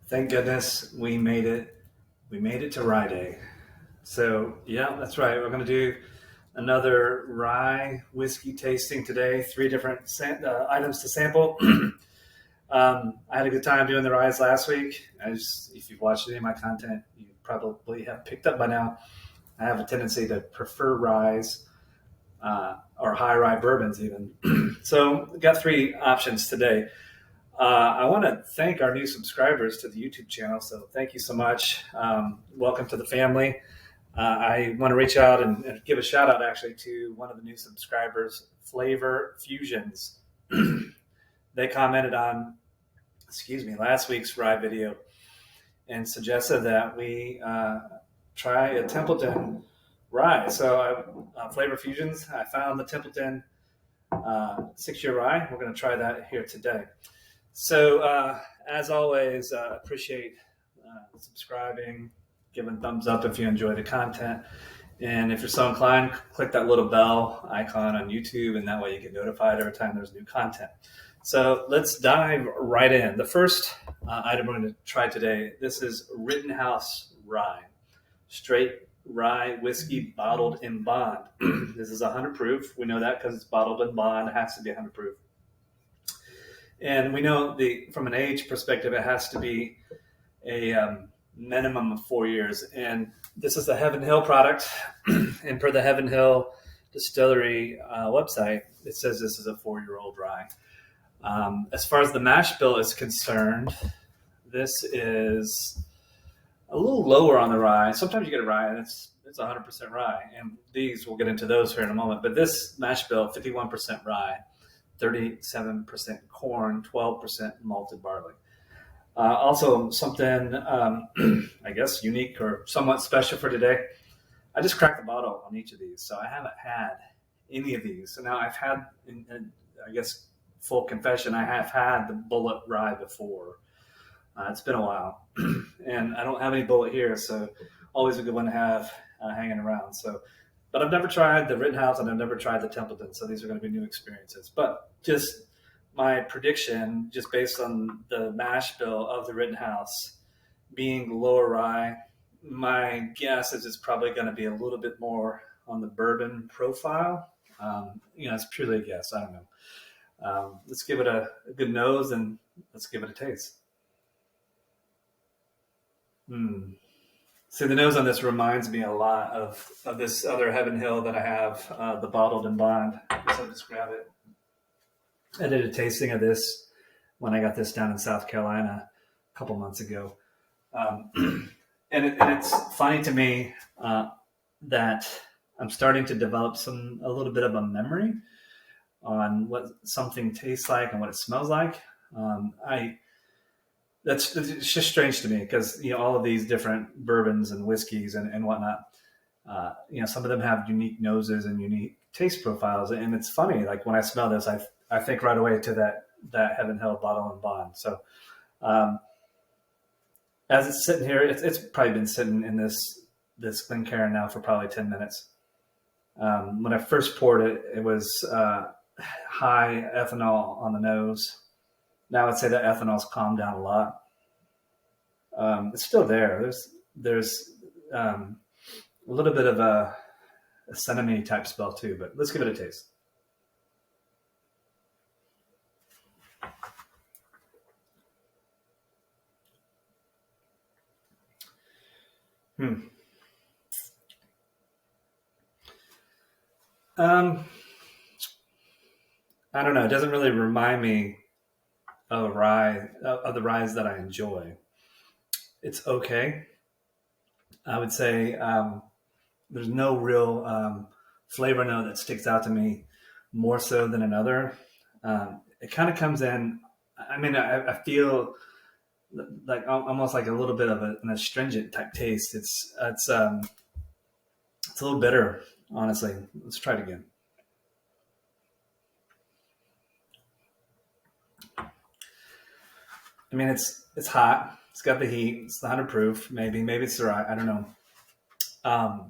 Thank goodness we made it. We made it to RyeDay. So yeah, that's right. We're going to do another rye whiskey tasting today. Three different items to sample. I had a good time doing the ryes last week. If you've watched any of my content, you probably have picked up by now. I have a tendency to prefer ryes or high rye bourbons even. So we've got three options today. I want to thank our new subscribers to the YouTube channel. So thank you so much. Welcome to the family. I want to reach out and give a shout out actually to one of the new subscribers, Flavor Fusions. They commented on, last week's rye video and suggested that we try a Templeton rye. So Flavor Fusions, I found the Templeton 6-year rye. We're going to try that here today. So as always, appreciate subscribing, giving thumbs up if you enjoy the content. And if you're so inclined, click that little bell icon on YouTube, and that way you get notified every time there's new content. So let's dive right in. The first item we're going to try today, this is Rittenhouse rye, straight rye whiskey bottled in bond. This is 100 proof. We know that because it's bottled in bond. It has to be 100 proof. And we know from an age perspective, it has to be a minimum of 4 years. And this is the Heaven Hill product. And per the Heaven Hill Distillery website, it says this is a 4-year-old rye. As far as the mash bill is concerned, this is a little lower on the rye. Sometimes you get a rye and it's 100% rye. And these, we'll get into those here in a moment. But this mash bill, 51% rye, 37% corn, 12% malted barley. Also something, I guess, unique or somewhat special for today. I just cracked the bottle on each of these, so I haven't had any of these. So now I've had, I guess, full confession, I have had the Bulleit rye before. It's been a while, and I don't have any Bulleit here, so always a good one to have hanging around. But I've never tried the Rittenhouse, and I've never tried the Templeton, so these are going to be new experiences. But just my prediction, just based on the mash bill of the Rittenhouse being lower rye, my guess is it's probably going to be a little bit more on the bourbon profile. It's purely a guess. I don't know. Let's give it a good nose, and let's give it a taste. See, the nose on this reminds me a lot of this other Heaven Hill that I have, the bottled in bond. So just grab it. I did a tasting of this when I got this down in South Carolina a couple months ago. And it's funny to me that I'm starting to develop a little bit of a memory on what something tastes like and what it smells like. It's just strange to me because, all of these different bourbons and whiskeys and whatnot, some of them have unique noses and unique taste profiles. And it's funny, like when I smell this, I think right away to that Heaven Hill bottle and bond. So as it's sitting here, it's probably been sitting in this Glencairn now for probably 10 minutes. When I first poured it, it was high ethanol on the nose. Now I'd say that ethanol's calmed down a lot. It's still there. There's a little bit of a cinnamony type smell too, but let's give it a taste. I don't know. It doesn't really remind me of the ryes that I enjoy. It's okay. I would say there's no real flavor note that sticks out to me more so than another. It kind of comes in. I feel like almost like a little bit of an astringent type taste. It's a little bitter, honestly. Let's try it again. It's hot. It's got the heat. It's the 100 proof. Maybe it's the rye. I don't know. I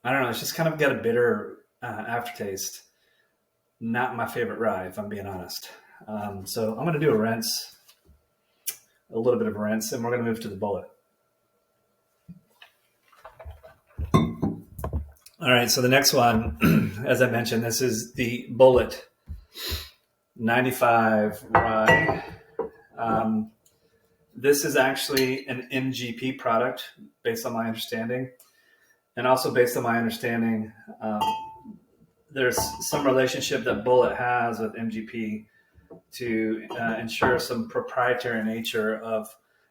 don't know. It's just kind of got a bitter aftertaste. Not my favorite rye, if I'm being honest. So I'm going to do a rinse. a little bit of rinse, and we're going to move to the Bulleit. All right, so the next one, as I mentioned, this is the Bulleit 95 rye. This is actually an MGP product, based on my understanding, and also based on my understanding, there's some relationship that Bulleit has with MGP to ensure some proprietary nature of,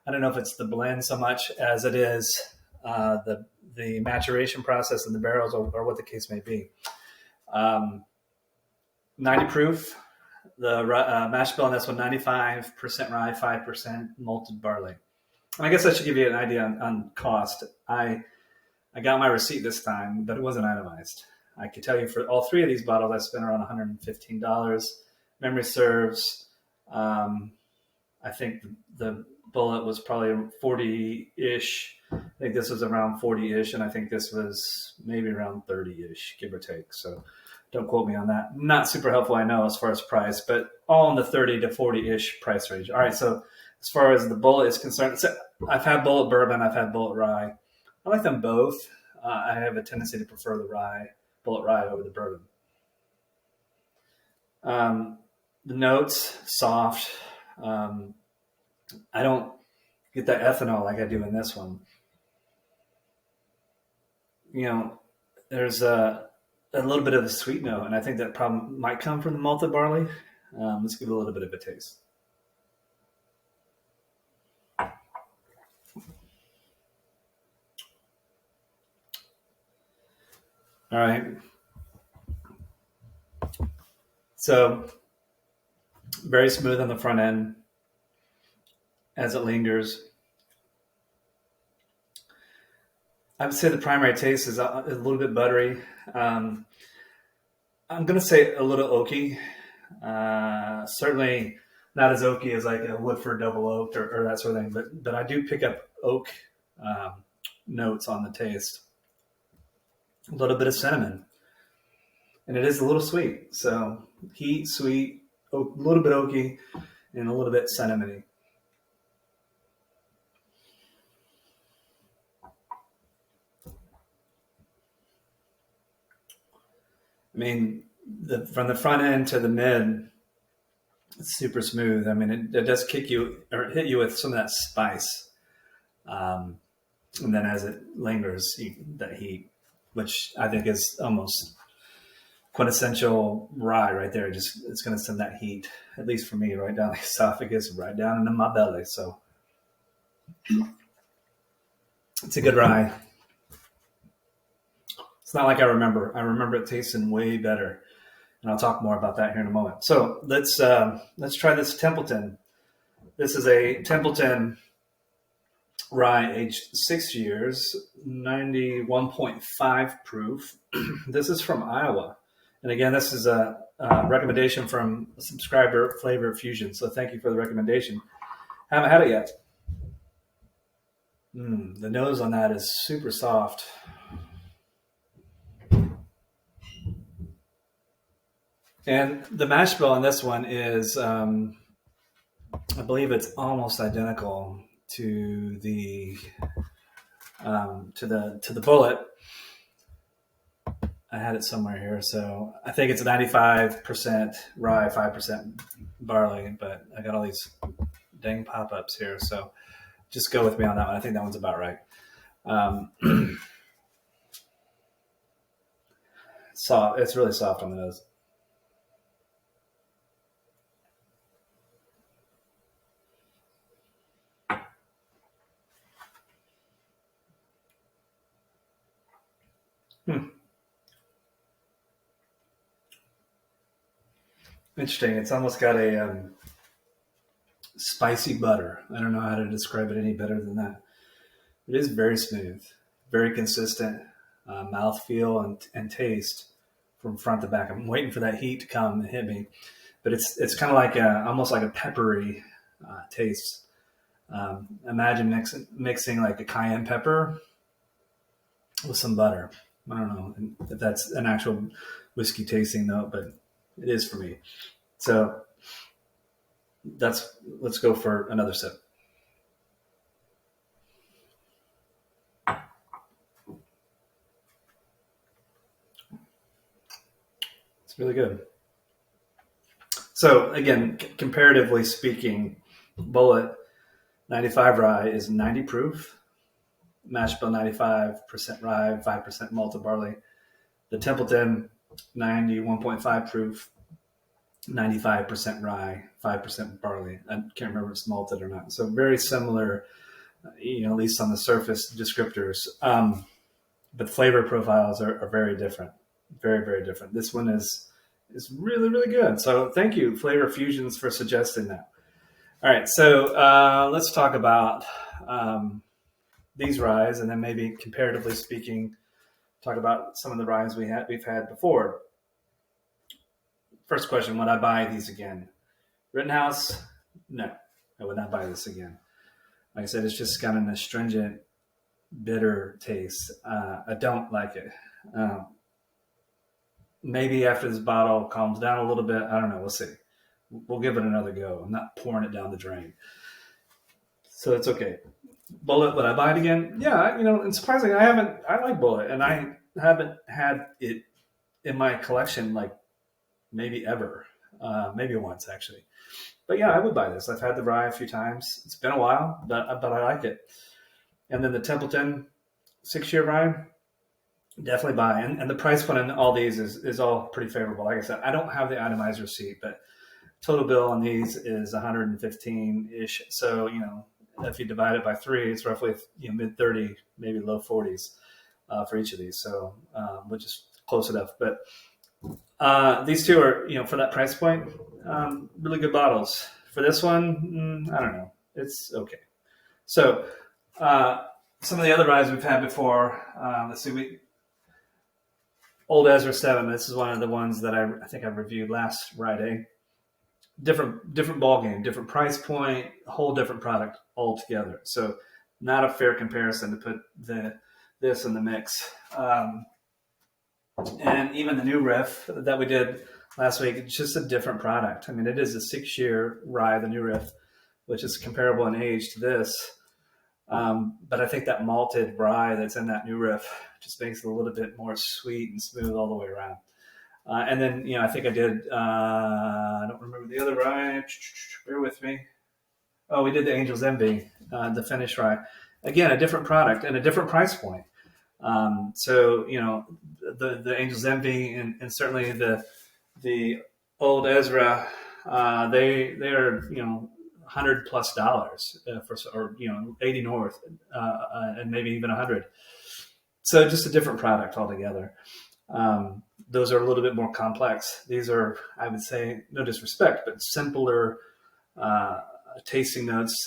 I don't know if it's the blend so much as it is the maturation process in the barrels, or what the case may be. 90 proof. The mash bill on this one, 95% rye, 5% malted barley. And I guess I should give you an idea on cost. I got my receipt this time, but it wasn't itemized. I could tell you for all three of these bottles, I spent around $115. Memory serves, I think the Bulleit was probably 40-ish. I think this was around 40-ish, and I think this was maybe around 30-ish, give or take. So don't quote me on that. Not super helpful, I know, as far as price, but all in the 30 to 40-ish price range. All right, so as far as the Bulleit is concerned, so I've had Bulleit bourbon, I've had Bulleit rye. I like them both. I have a tendency to prefer the Bulleit rye over the bourbon. The notes, soft. I don't get that ethanol like I do in this one. There's a little bit of a sweet note, and I think that problem might come from the malted barley. Let's give it a little bit of a taste. All right. So very smooth on the front end as it lingers. I would say the primary taste is a little bit buttery. I'm going to say a little oaky. Certainly not as oaky as like a Woodford double oaked or that sort of thing, but I do pick up oak notes on the taste. A little bit of cinnamon, and it is a little sweet. So heat, sweet, a little bit oaky, and a little bit cinnamony. I mean, from the front end to the mid, it's super smooth. I mean, it does kick you or hit you with some of that spice. And then as it lingers, that heat, which I think is almost quintessential rye right there. It's going to send that heat, at least for me, right down the esophagus, right down into my belly. So it's a good rye. It's not like I remember. I remember it tasting way better, and I'll talk more about that here in a moment. So let's try this Templeton. This is a Templeton rye, aged 6 years, 91.5 proof. This is from Iowa, and again, this is a recommendation from a subscriber, Flavor Fusion. So thank you for the recommendation. Haven't had it yet. The nose on that is super soft. And the mash bill on this one is, I believe it's almost identical to the Bulleit. I had it somewhere here, so I think it's 95% rye, 5% barley. But I got all these dang pop-ups here, so just go with me on that one. I think that one's about right. Soft. It's really soft on the nose. Interesting. It's almost got a spicy butter. I don't know how to describe it any better than that. It is very smooth, very consistent mouthfeel and taste from front to back. I'm waiting for that heat to come and hit me, but it's kind of like almost like a peppery taste. Imagine mixing like a cayenne pepper with some butter. I don't know if that's an actual whiskey tasting note, but it is for me. So let's go for another sip. really good. So again, comparatively speaking, Bulleit 95 rye is 90 proof, mash bill 95% rye, 5% malted barley. The Templeton 91.5 proof, 95% rye, 5% barley. I can't remember if it's malted or not. So very similar, at least on the surface descriptors. But flavor profiles are very different, very, very different. This one is really, really good. So thank you, Flavor Fusions, for suggesting that. All right, so let's talk about these ryes, and then maybe comparatively speaking, talk about some of the ryes we've had before. First question, would I buy these again? Rittenhouse? No, I would not buy this again. Like I said, it's just got an astringent, bitter taste. I don't like it. Maybe after this bottle calms down a little bit, I don't know. We'll see. We'll give it another go. I'm not pouring it down the drain. So it's okay. Bulleit, would I buy it again? Yeah, and surprisingly, I like Bulleit, and I haven't had it in my collection like maybe ever. Maybe once, actually. But yeah, I would buy this. I've had the rye a few times. It's been a while, but I like it. And then the Templeton 6-year rye, definitely buy. And the price point on all these is all pretty favorable. Like I said, I don't have the itemized receipt, but total bill on these is 115-ish. So, if you divide it by 3, it's roughly mid 30, maybe low 40s for each of these. So, which is close enough. But these two are, for that price point, really good bottles. For this one, I don't know. It's okay. So, some of the other ryes we've had before, let's see, Old Ezra 7. This is one of the ones that I think I reviewed last RyeDay. Different ball game, different price point, whole different product altogether. So, not a fair comparison to put this in the mix. And even the new riff that we did last week, it's just a different product. I mean, it is a 6-year rye, the new riff, which is comparable in age to this. But I think that malted rye that's in that new riff just makes it a little bit more sweet and smooth all the way around. And then, I think I did, I don't remember the other rye. Bear with me. Oh, we did the Angel's Envy, the finished rye. Again, a different product and a different price point. So, the Angel's Envy and certainly the Old Ezra, they are, $100+ for, 80 north, and maybe even 100. So just a different product altogether. Those are a little bit more complex. These are, I would say, no disrespect, but simpler tasting notes,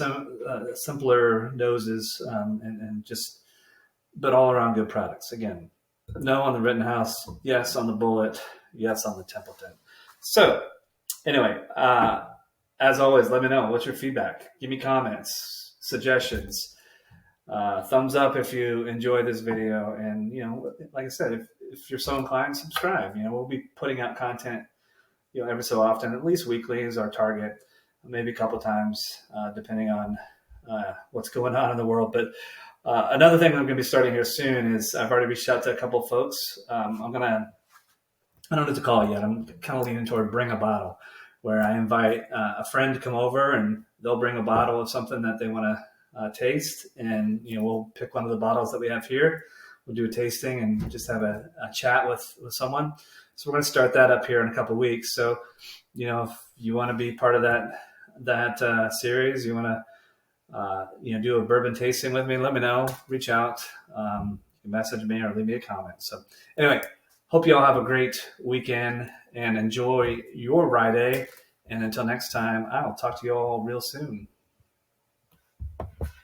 simpler noses, and just, but all around good products. Again, no on the Rittenhouse, yes on the Bulleit, yes on the Templeton. So anyway, as always, let me know. What's your feedback? Give me comments, suggestions, thumbs up if you enjoy this video. And, like I said, if you're so inclined, subscribe. We'll be putting out content, every so often, at least weekly is our target, maybe a couple times, depending on what's going on in the world. But another thing I'm going to be starting here soon is I've already reached out to a couple folks. I don't know what to call it yet. I'm kind of leaning toward bring a bottle, where I invite a friend to come over and they'll bring a bottle of something that they want to taste. And, we'll pick one of the bottles that we have here. We'll do a tasting and just have a chat with someone. So we're going to start that up here in a couple of weeks. So, if you want to be part of that series, you want to, do a bourbon tasting with me, let me know, reach out, you can message me or leave me a comment. So anyway, hope you all have a great weekend and enjoy your RyeDay. And until next time, I'll talk to you all real soon.